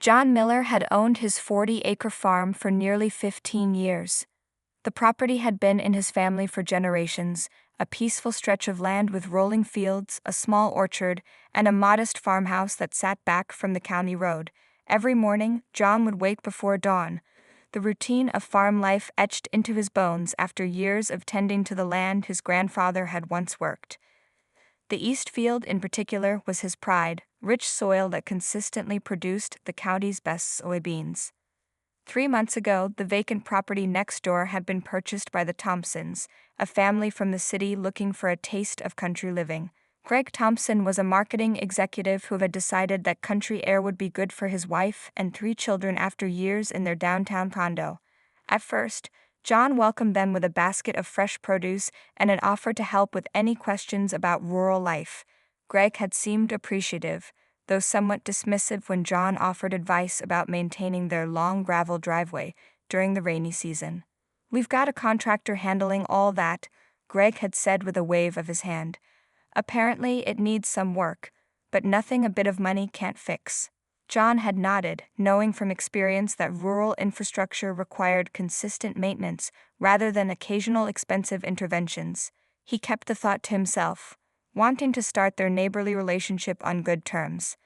John Miller had owned his 40-acre farm for nearly 15 years. The property had been in his family for generations, a peaceful stretch of land with rolling fields, a small orchard, and a modest farmhouse that sat back from the county road. Every morning, John would wake before dawn, the routine of farm life etched into his bones after years of tending to the land his grandfather had once worked. The East Field in particular was his pride, rich soil that consistently produced the county's best soybeans. 3 months ago, the vacant property next door had been purchased by the Thompsons, a family from the city looking for a taste of country living. Greg Thompson was a marketing executive who had decided that country air would be good for his wife and 3 children after years in their downtown condo. At first, John welcomed them with a basket of fresh produce and an offer to help with any questions about rural life. Greg had seemed appreciative, though somewhat dismissive when John offered advice about maintaining their long gravel driveway during the rainy season. "We've got a contractor handling all that," Greg had said with a wave of his hand. "Apparently it needs some work, but nothing a bit of money can't fix." John had nodded, knowing from experience that rural infrastructure required consistent maintenance rather than occasional expensive interventions. He kept the thought to himself, wanting to start their neighborly relationship on good terms.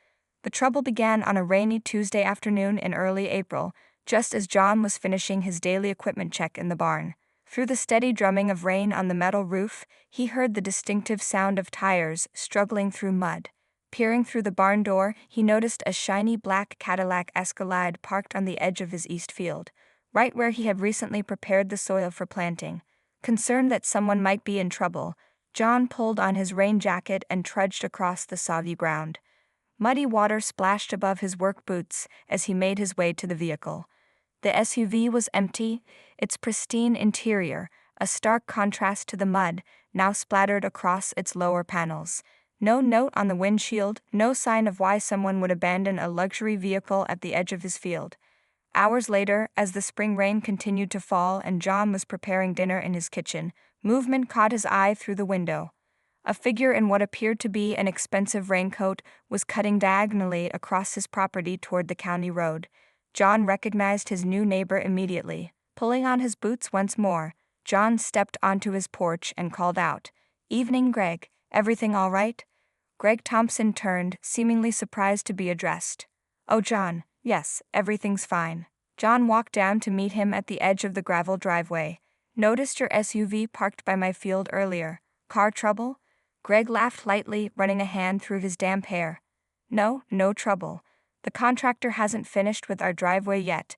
The trouble began on a rainy Tuesday afternoon in early April, just as John was finishing his daily equipment check in the barn. Through the steady drumming of rain on the metal roof, he heard the distinctive sound of tires struggling through mud. Peering through the barn door, he noticed a shiny black Cadillac Escalade parked on the edge of his east field, right where he had recently prepared the soil for planting. Concerned that someone might be in trouble, John pulled on his rain jacket and trudged across the soggy ground. Muddy water splashed above his work boots as he made his way to the vehicle. The SUV was empty, its pristine interior a stark contrast to the mud now splattered across its lower panels. No note on the windshield, no sign of why someone would abandon a luxury vehicle at the edge of his field. Hours later, as the spring rain continued to fall and John was preparing dinner in his kitchen, movement caught his eye through the window. A figure in what appeared to be an expensive raincoat was cutting diagonally across his property toward the county road. John recognized his new neighbor immediately. Pulling on his boots once more, John stepped onto his porch and called out, "Evening, Greg. Everything all right?" Greg Thompson turned, seemingly surprised to be addressed. "Oh, John, yes, everything's fine." John walked down to meet him at the edge of the gravel driveway. "Noticed your SUV parked by my field earlier. Car trouble?" Greg laughed lightly, running a hand through his damp hair. No trouble. The contractor hasn't finished with our driveway yet,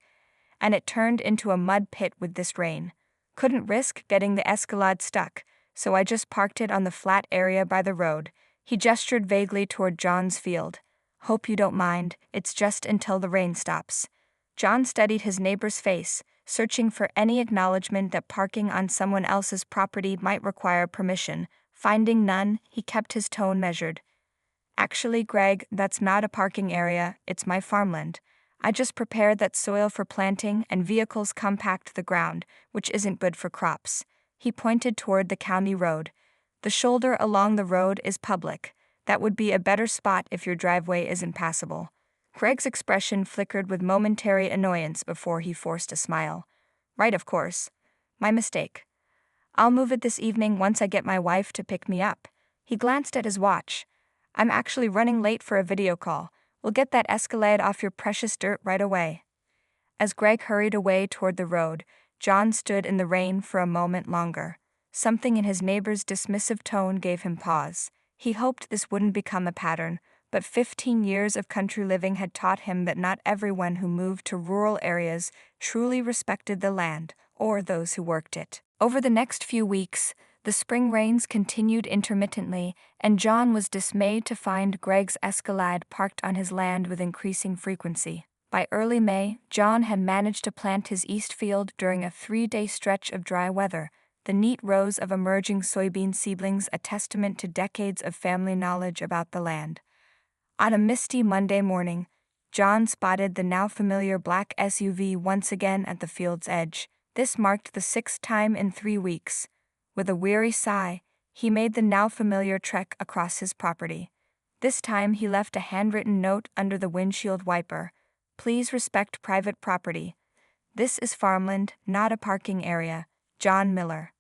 and it turned into a mud pit with this rain. Couldn't risk getting the Escalade stuck, so I just parked it on the flat area by the road." He gestured vaguely toward John's field. "Hope you don't mind, it's just until the rain stops." John studied his neighbor's face, searching for any acknowledgement that parking on someone else's property might require permission. Finding none, he kept his tone measured. "Actually, Greg, that's not a parking area, it's my farmland. I just prepared that soil for planting and vehicles compact the ground, which isn't good for crops." He pointed toward the county road. "The shoulder along the road is public. That would be a better spot if your driveway isn't passable." Greg's expression flickered with momentary annoyance before he forced a smile. "Right, of course. My mistake. I'll move it this evening once I get my wife to pick me up." He glanced at his watch. "I'm actually running late for a video call. We'll get that Escalade off your precious dirt right away." As Greg hurried away toward the road, John stood in the rain for a moment longer. Something in his neighbor's dismissive tone gave him pause. He hoped this wouldn't become a pattern, but 15 years of country living had taught him that not everyone who moved to rural areas truly respected the land or those who worked it. Over the next few weeks, the spring rains continued intermittently, and John was dismayed to find Greg's Escalade parked on his land with increasing frequency. By early May, John had managed to plant his east field during a 3-day stretch of dry weather, the neat rows of emerging soybean seedlings a testament to decades of family knowledge about the land. On a misty Monday morning, John spotted the now familiar black SUV once again at the field's edge. This marked the 6th time in 3 weeks. With a weary sigh, he made the now familiar trek across his property. This time he left a handwritten note under the windshield wiper. Please respect private property. This is farmland, not a parking area. John Miller.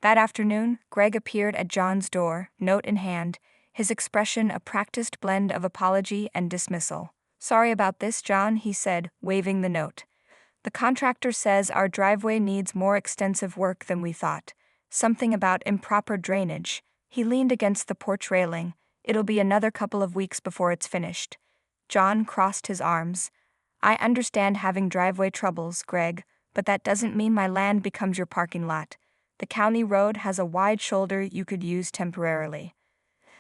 That afternoon, Greg appeared at John's door, note in hand, his expression a practiced blend of apology and dismissal. "Sorry about this, John," he said, waving the note. "The contractor says our driveway needs more extensive work than we thought. Something about improper drainage." He leaned against the porch railing. "It'll be another couple of weeks before it's finished." John crossed his arms. "I understand having driveway troubles, Greg, but that doesn't mean my land becomes your parking lot. The county road has a wide shoulder you could use temporarily."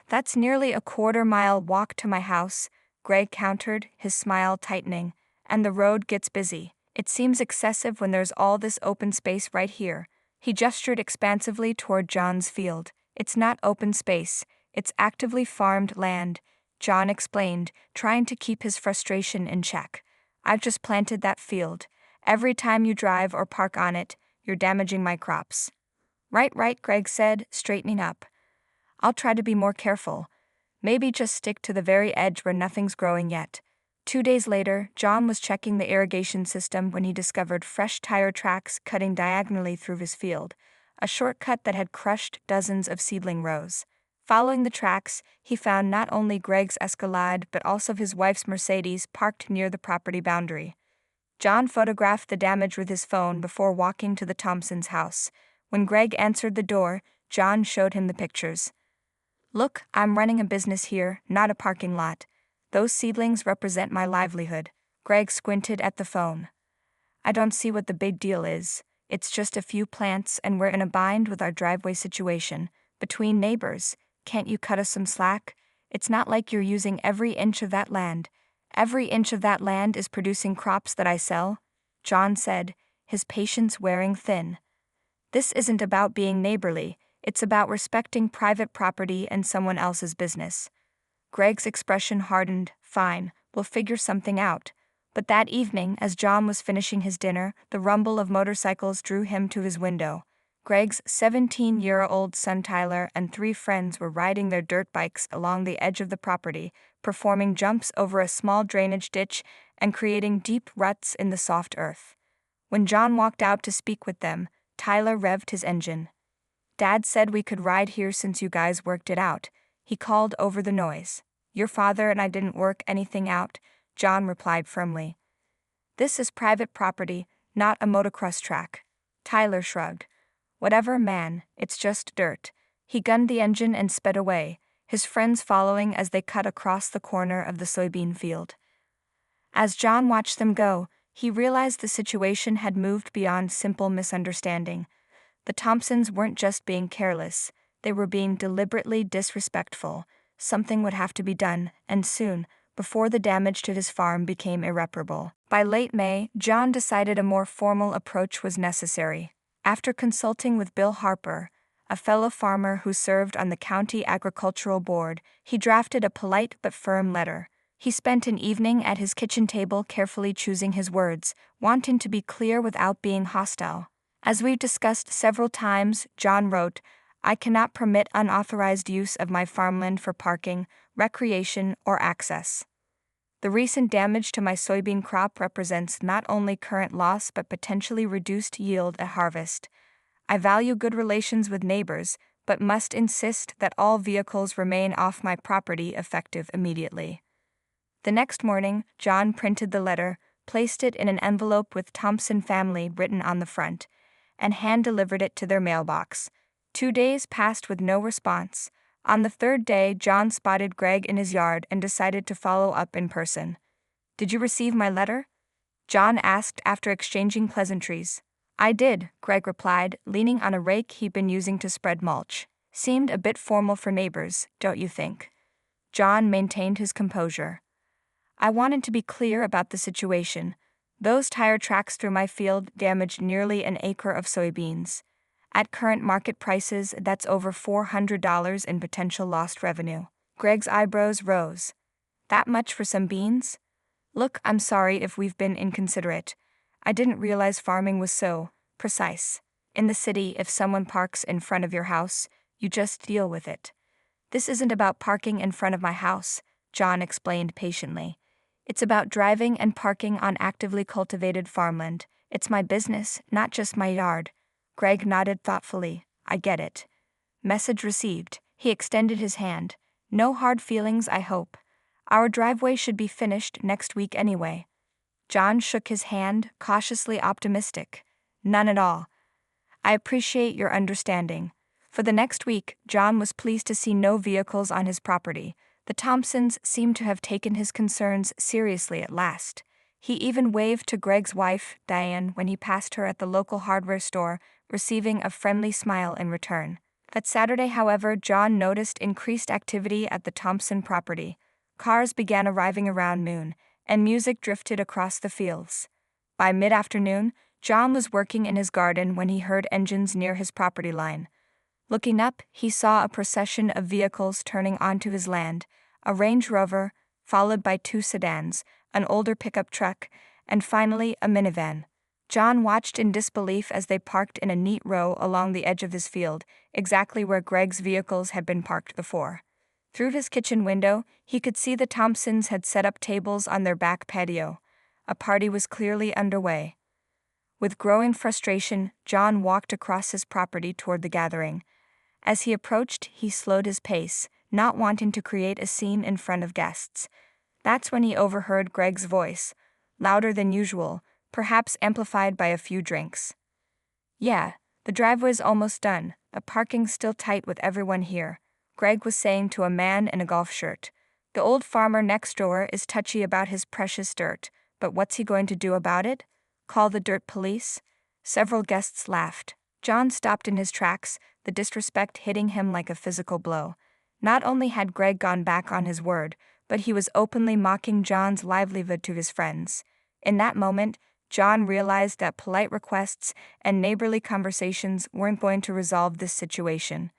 "That's nearly a quarter-mile walk to my house," Greg countered, his smile tightening. "And the road gets busy. It seems excessive when there's all this open space right here." He gestured expansively toward John's field. "It's not open space, it's actively farmed land," John explained, trying to keep his frustration in check. "I've just planted that field. Every time you drive or park on it, you're damaging my crops." Right, Greg said, straightening up. "I'll try to be more careful. Maybe just stick to the very edge where nothing's growing yet." 2 days later, John was checking the irrigation system when he discovered fresh tire tracks cutting diagonally through his field, a shortcut that had crushed dozens of seedling rows. Following the tracks, he found not only Greg's Escalade but also his wife's Mercedes parked near the property boundary. John photographed the damage with his phone before walking to the Thompsons' house. When Greg answered the door, John showed him the pictures. "Look, I'm running a business here, not a parking lot. Those seedlings represent my livelihood." Greg squinted at the phone. "I don't see what the big deal is. It's just a few plants and we're in a bind with our driveway situation. Between neighbors, can't you cut us some slack? It's not like you're using every inch of that land." "Every inch of that land is producing crops that I sell," John said, his patience wearing thin. "This isn't about being neighborly, it's about respecting private property and someone else's business." Greg's expression hardened. "Fine, we'll figure something out." But that evening, as John was finishing his dinner, the rumble of motorcycles drew him to his window. Greg's 17-year-old son Tyler and 3 friends were riding their dirt bikes along the edge of the property, performing jumps over a small drainage ditch and creating deep ruts in the soft earth. When John walked out to speak with them, Tyler revved his engine. "Dad said we could ride here since you guys worked it out," he called over the noise. "Your father and I didn't work anything out," John replied firmly. "This is private property, not a motocross track." Tyler shrugged. "Whatever, man, it's just dirt." He gunned the engine and sped away, his friends following as they cut across the corner of the soybean field. As John watched them go, he realized the situation had moved beyond simple misunderstanding. The Thompsons weren't just being careless, they were being deliberately disrespectful. Something would have to be done, and soon, before the damage to his farm became irreparable. By late May, John decided a more formal approach was necessary. After consulting with Bill Harper, a fellow farmer who served on the county agricultural board, he drafted a polite but firm letter. He spent an evening at his kitchen table carefully choosing his words, wanting to be clear without being hostile. "As we've discussed several times," John wrote, "I cannot permit unauthorized use of my farmland for parking, recreation, or access. The recent damage to my soybean crop represents not only current loss but potentially reduced yield at harvest. I value good relations with neighbors, but must insist that all vehicles remain off my property effective immediately." The next morning, John printed the letter, placed it in an envelope with Thompson family written on the front, and hand-delivered it to their mailbox. 2 days passed with no response. On the 3rd day, John spotted Greg in his yard and decided to follow up in person. "Did you receive my letter?" John asked after exchanging pleasantries. "I did," Greg replied, leaning on a rake he'd been using to spread mulch. "Seemed a bit formal for neighbors, don't you think?" John maintained his composure. "I wanted to be clear about the situation. Those tire tracks through my field damaged nearly an acre of soybeans. At current market prices, that's over $400 in potential lost revenue." Greg's eyebrows rose. "That much for some beans? Look, I'm sorry if we've been inconsiderate. I didn't realize farming was so precise. In the city, if someone parks in front of your house, you just deal with it." "This isn't about parking in front of my house," John explained patiently. It's about driving and parking on actively cultivated farmland. It's my business, not just my yard. Greg nodded thoughtfully. I get it. Message received. He extended his hand. No hard feelings, I hope. Our driveway should be finished next week anyway. John shook his hand, cautiously optimistic. None at all. I appreciate your understanding. For the next week, John was pleased to see no vehicles on his property. The Thompsons seemed to have taken his concerns seriously at last. He even waved to Greg's wife, Diane, when he passed her at the local hardware store, receiving a friendly smile in return. That Saturday, however, John noticed increased activity at the Thompson property. Cars began arriving around noon, and music drifted across the fields. By mid-afternoon, John was working in his garden when he heard engines near his property line. Looking up, he saw a procession of vehicles turning onto his land, a Range Rover, followed by two sedans, an older pickup truck, and finally a minivan. John watched in disbelief as they parked in a neat row along the edge of his field, exactly where Greg's vehicles had been parked before. Through his kitchen window, he could see the Thompsons had set up tables on their back patio. A party was clearly underway. With growing frustration, John walked across his property toward the gathering. As he approached, he slowed his pace, not wanting to create a scene in front of guests. That's when he overheard Greg's voice, louder than usual, perhaps amplified by a few drinks. Yeah, the driveway's almost done, but parking's still tight with everyone here, Greg was saying to a man in a golf shirt. The old farmer next door is touchy about his precious dirt, but what's he going to do about it? Call the dirt police? Several guests laughed. John stopped in his tracks, the disrespect hitting him like a physical blow. Not only had Greg gone back on his word, but he was openly mocking John's livelihood to his friends. In that moment, John realized that polite requests and neighborly conversations weren't going to resolve this situation.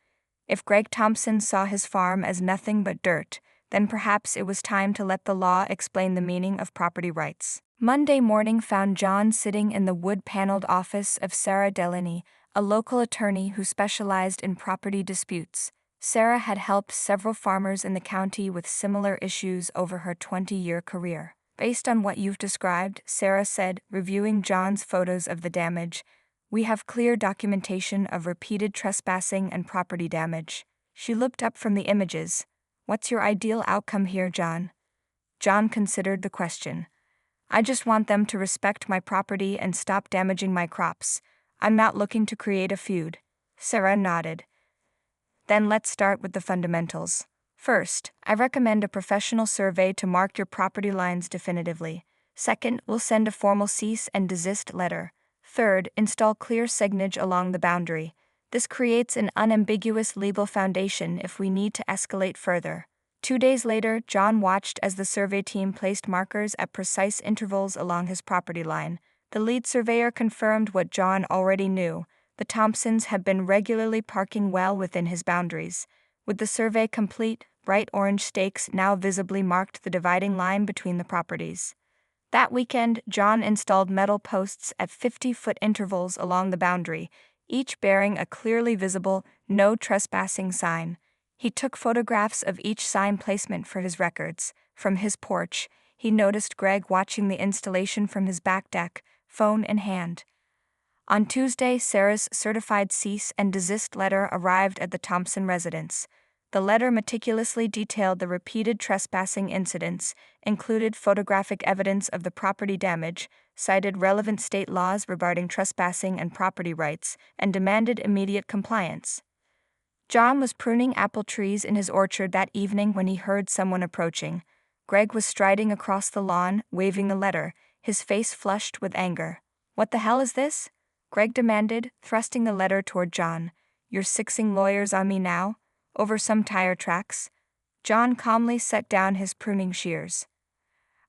If Greg Thompson saw his farm as nothing but dirt, then perhaps it was time to let the law explain the meaning of property rights. Monday morning found John sitting in the wood-paneled office of Sarah Delaney, a local attorney who specialized in property disputes. Sarah had helped several farmers in the county with similar issues over her 20-year career. Based on what you've described, Sarah said, reviewing John's photos of the damage, we have clear documentation of repeated trespassing and property damage. She looked up from the images. What's your ideal outcome here, John? John considered the question. I just want them to respect my property and stop damaging my crops. I'm not looking to create a feud. Sarah nodded. Then let's start with the fundamentals. First, I recommend a professional survey to mark your property lines definitively. Second, we'll send a formal cease and desist letter. Third, install clear signage along the boundary. This creates an unambiguous legal foundation if we need to escalate further. 2 days later, John watched as the survey team placed markers at precise intervals along his property line. The lead surveyor confirmed what John already knew. The Thompsons had been regularly parking well within his boundaries. With the survey complete, bright orange stakes now visibly marked the dividing line between the properties. That weekend, John installed metal posts at 50-foot intervals along the boundary, each bearing a clearly visible, no trespassing sign. He took photographs of each sign placement for his records. From his porch, he noticed Greg watching the installation from his back deck, phone in hand. On Tuesday, Sarah's certified cease and desist letter arrived at the Thompson residence. The letter meticulously detailed the repeated trespassing incidents, included photographic evidence of the property damage, cited relevant state laws regarding trespassing and property rights, and demanded immediate compliance. John was pruning apple trees in his orchard that evening when he heard someone approaching. Greg was striding across the lawn, waving the letter, his face flushed with anger. What the hell is this? Greg demanded, thrusting the letter toward John. You're sixing lawyers on me now? Over some tire tracks? John calmly set down his pruning shears.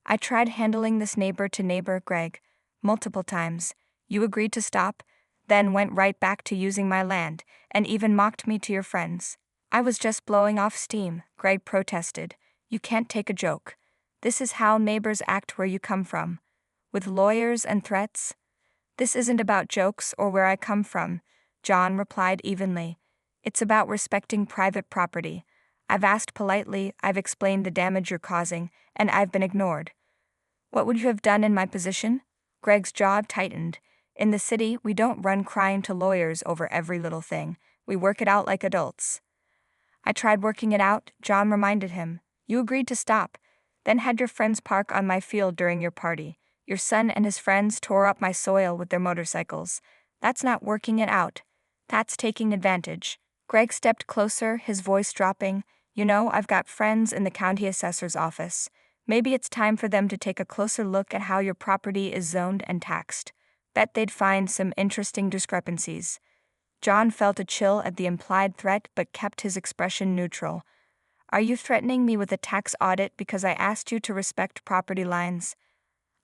I tried handling this neighbor to neighbor, Greg, multiple times. You agreed to stop, then went right back to using my land, and even mocked me to your friends. I was just blowing off steam, Greg protested. You can't take a joke. This is how neighbors act where you come from. With lawyers and threats? This isn't about jokes or where I come from, John replied evenly. It's about respecting private property. I've asked politely, I've explained the damage you're causing, and I've been ignored. What would you have done in my position? Greg's jaw tightened. In the city, we don't run crying to lawyers over every little thing. We work it out like adults. I tried working it out, John reminded him. You agreed to stop, then had your friends park on my field during your party. Your son and his friends tore up my soil with their motorcycles. That's not working it out. That's taking advantage. Greg stepped closer, his voice dropping. You know, I've got friends in the county assessor's office. Maybe it's time for them to take a closer look at how your property is zoned and taxed. Bet they'd find some interesting discrepancies. John felt a chill at the implied threat but kept his expression neutral. Are you threatening me with a tax audit because I asked you to respect property lines?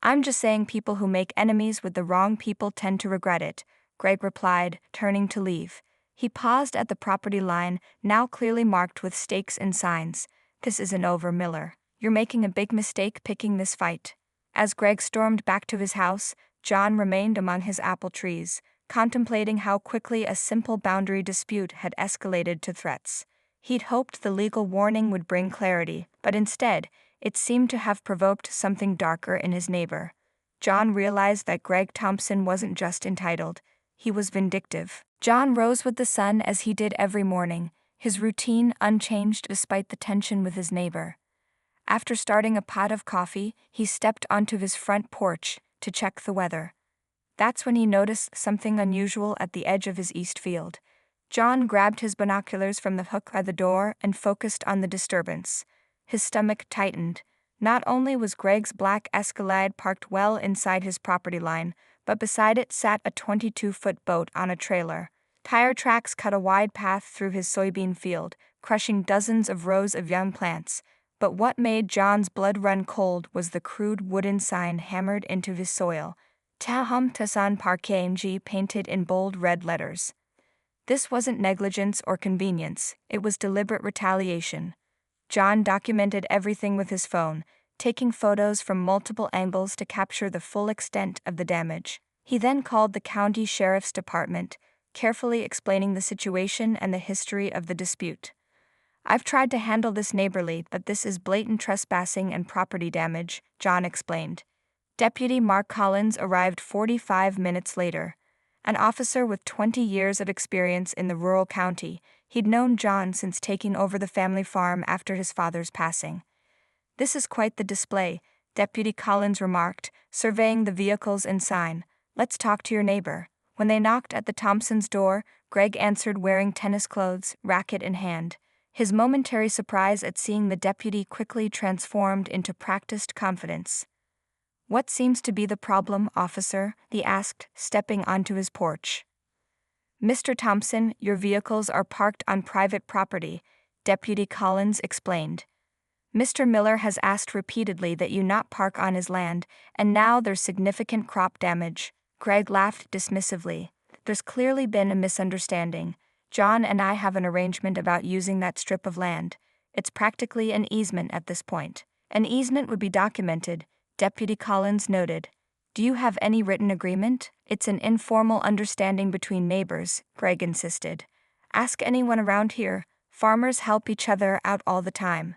I'm just saying people who make enemies with the wrong people tend to regret it, Greg replied, turning to leave. He paused at the property line, now clearly marked with stakes and signs. This isn't over, Miller. You're making a big mistake picking this fight. As Greg stormed back to his house, John remained among his apple trees, contemplating how quickly a simple boundary dispute had escalated to threats. He'd hoped the legal warning would bring clarity, but instead, it seemed to have provoked something darker in his neighbor. John realized that Greg Thompson wasn't just entitled, he was vindictive. John rose with the sun as he did every morning, his routine unchanged despite the tension with his neighbor. After starting a pot of coffee, he stepped onto his front porch to check the weather. That's when he noticed something unusual at the edge of his east field. John grabbed his binoculars from the hook by the door and focused on the disturbance. His stomach tightened. Not only was Greg's black Escalade parked well inside his property line, but beside it sat a 22-foot boat on a trailer. Tire tracks cut a wide path through his soybean field, crushing dozens of rows of young plants. But what made John's blood run cold was the crude wooden sign hammered into his soil. Tahum Tasan Parkenji painted in bold red letters. This wasn't negligence or convenience, it was deliberate retaliation. John documented everything with his phone, taking photos from multiple angles to capture the full extent of the damage. He then called the county sheriff's department, carefully explaining the situation and the history of the dispute. I've tried to handle this neighborly, but this is blatant trespassing and property damage, John explained. Deputy Mark Collins arrived 45 minutes later. An officer with 20 years of experience in the rural county, he'd known John since taking over the family farm after his father's passing. This is quite the display, Deputy Collins remarked, surveying the vehicles and sign. Let's talk to your neighbor. When they knocked at the Thompsons' door, Greg answered wearing tennis clothes, racket in hand. His momentary surprise at seeing the deputy quickly transformed into practiced confidence. What seems to be the problem, officer? He asked, stepping onto his porch. Mr. Thompson, your vehicles are parked on private property, Deputy Collins explained. Mr. Miller has asked repeatedly that you not park on his land, and now there's significant crop damage. Greg laughed dismissively. There's clearly been a misunderstanding. John and I have an arrangement about using that strip of land. It's practically an easement at this point. An easement would be documented, Deputy Collins noted. Do you have any written agreement? It's an informal understanding between neighbors, Greg insisted. Ask anyone around here. Farmers help each other out all the time.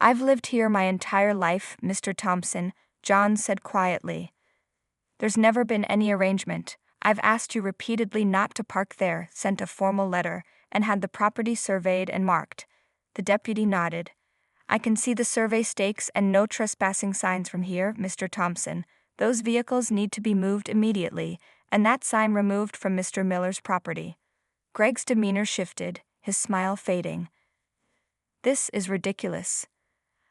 I've lived here my entire life, Mr. Thompson, John said quietly. There's never been any arrangement. I've asked you repeatedly not to park there, sent a formal letter, and had the property surveyed and marked. The deputy nodded. I can see the survey stakes and no trespassing signs from here, Mr. Thompson. Those vehicles need to be moved immediately, and that sign removed from Mr. Miller's property. Greg's demeanor shifted, his smile fading. This is ridiculous.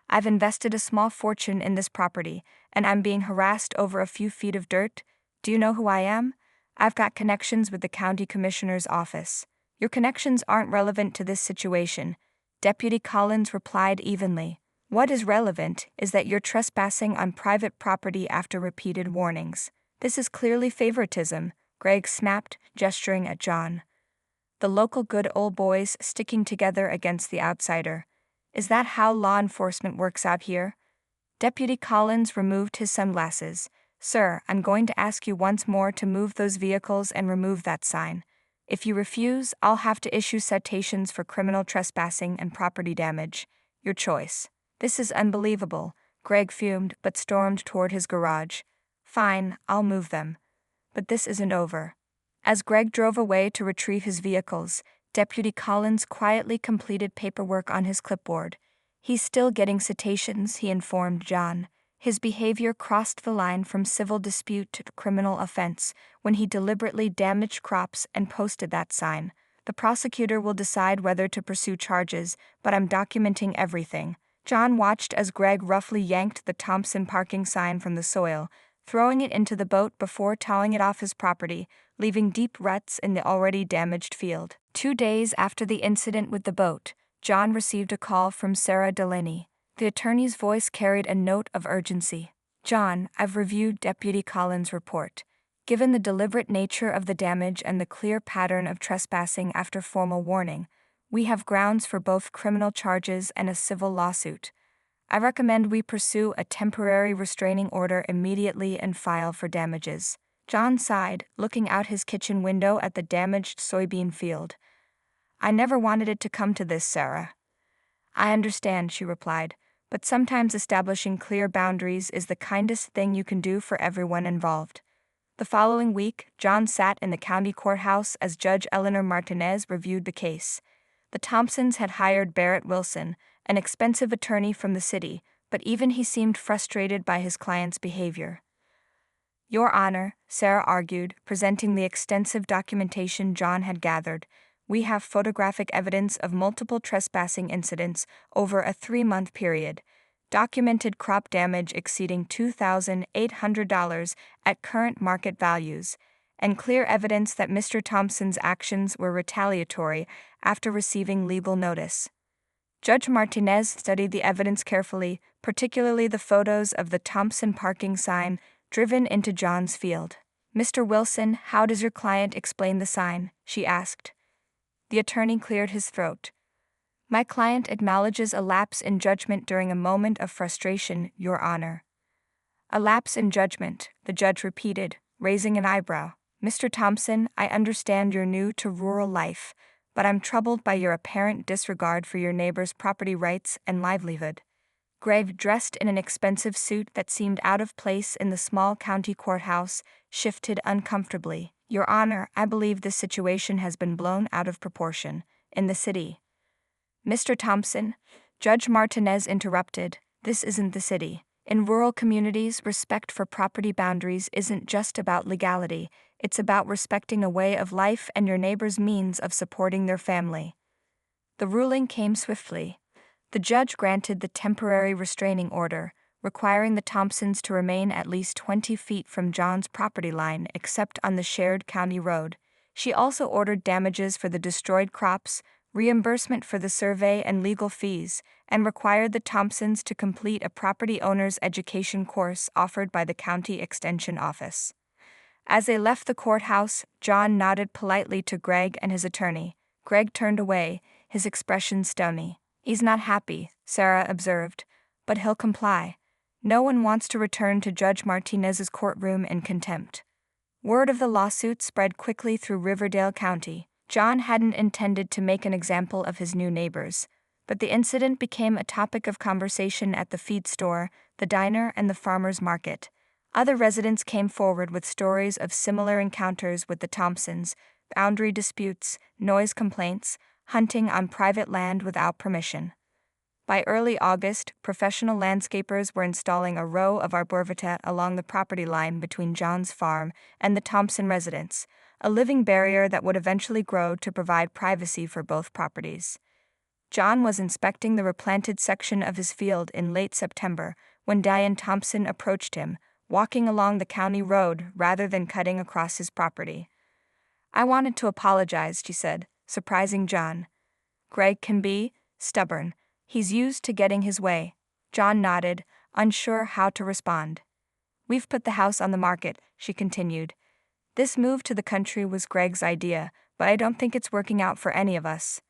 I've invested a small fortune in this property, and I'm being harassed over a few feet of dirt. Do you know who I am? I've got connections with the county commissioner's office. Your connections aren't relevant to this situation, Deputy Collins replied evenly. What is relevant is that you're trespassing on private property after repeated warnings. This is clearly favoritism, Greg snapped, gesturing at John. The local good old boys sticking together against the outsider. Is that how law enforcement works out here? Deputy Collins removed his sunglasses. Sir, I'm going to ask you once more to move those vehicles and remove that sign. If you refuse, I'll have to issue citations for criminal trespassing and property damage. Your choice. This is unbelievable, Greg fumed but stormed toward his garage. Fine, I'll move them. But this isn't over. As Greg drove away to retrieve his vehicles, Deputy Collins quietly completed paperwork on his clipboard. He's still getting citations, he informed John. His behavior crossed the line from civil dispute to criminal offense when he deliberately damaged crops and posted that sign. The prosecutor will decide whether to pursue charges, but I'm documenting everything. John watched as Greg roughly yanked the Thompson parking sign from the soil, throwing it into the boat before towing it off his property, leaving deep ruts in the already damaged field. 2 days after the incident with the boat, John received a call from Sarah Delaney. The attorney's voice carried a note of urgency. John, I've reviewed Deputy Collins' report. Given the deliberate nature of the damage and the clear pattern of trespassing after formal warning, we have grounds for both criminal charges and a civil lawsuit. I recommend we pursue a temporary restraining order immediately and file for damages. John sighed, looking out his kitchen window at the damaged soybean field. I never wanted it to come to this, Sarah. I understand, she replied, but sometimes establishing clear boundaries is the kindest thing you can do for everyone involved. The following week, John sat in the county courthouse as Judge Eleanor Martinez reviewed the case. The Thompsons had hired Barrett Wilson, an expensive attorney from the city, but even he seemed frustrated by his client's behavior. Your Honor, Sarah argued, presenting the extensive documentation John had gathered, we have photographic evidence of multiple trespassing incidents over a 3-month period, documented crop damage exceeding $2,800 at current market values, and clear evidence that Mr. Thompson's actions were retaliatory after receiving legal notice. Judge Martinez studied the evidence carefully, particularly the photos of the Thompson parking sign driven into John's field. Mr. Wilson, how does your client explain the sign? She asked. The attorney cleared his throat. My client acknowledges a lapse in judgment during a moment of frustration, Your Honor. A lapse in judgment, the judge repeated, raising an eyebrow. Mr. Thompson, I understand you're new to rural life, but I'm troubled by your apparent disregard for your neighbor's property rights and livelihood. Greg, dressed in an expensive suit that seemed out of place in the small county courthouse, shifted uncomfortably. Your Honor, I believe this situation has been blown out of proportion. In the city. Mr. Thompson, Judge Martinez interrupted, this isn't the city. In rural communities, respect for property boundaries isn't just about legality, it's about respecting a way of life and your neighbor's means of supporting their family. The ruling came swiftly. The judge granted the temporary restraining order, requiring the Thompsons to remain at least 20 feet from John's property line except on the shared county road. She also ordered damages for the destroyed crops, reimbursement for the survey and legal fees, and required the Thompsons to complete a property owner's education course offered by the county extension office. As they left the courthouse, John nodded politely to Greg and his attorney. Greg turned away, his expression stony. He's not happy, Sarah observed, but he'll comply. No one wants to return to Judge Martinez's courtroom in contempt. Word of the lawsuit spread quickly through Riverdale County. John hadn't intended to make an example of his new neighbors, but the incident became a topic of conversation at the feed store, the diner, and the farmer's market. Other residents came forward with stories of similar encounters with the Thompsons, boundary disputes, noise complaints, hunting on private land without permission. By early August, professional landscapers were installing a row of arborvitae along the property line between John's farm and the Thompson residence, a living barrier that would eventually grow to provide privacy for both properties. John was inspecting the replanted section of his field in late September when Diane Thompson approached him, walking along the county road rather than cutting across his property. I wanted to apologize, she said, surprising John. Greg can be stubborn. He's used to getting his way. John nodded, unsure how to respond. We've put the house on the market, she continued. This move to the country was Greg's idea, but I don't think it's working out for any of us.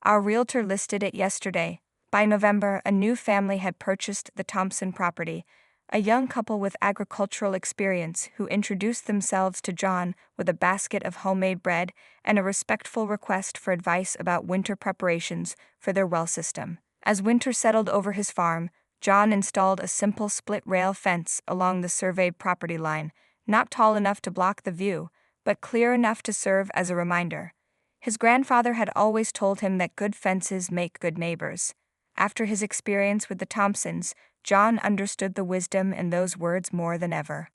Our realtor listed it yesterday. By November, a new family had purchased the Thompson property, a young couple with agricultural experience who introduced themselves to John with a basket of homemade bread and a respectful request for advice about winter preparations for their well system. As winter settled over his farm, John installed a simple split-rail fence along the surveyed property line, not tall enough to block the view, but clear enough to serve as a reminder. His grandfather had always told him that good fences make good neighbors. After his experience with the Thompsons, John understood the wisdom in those words more than ever.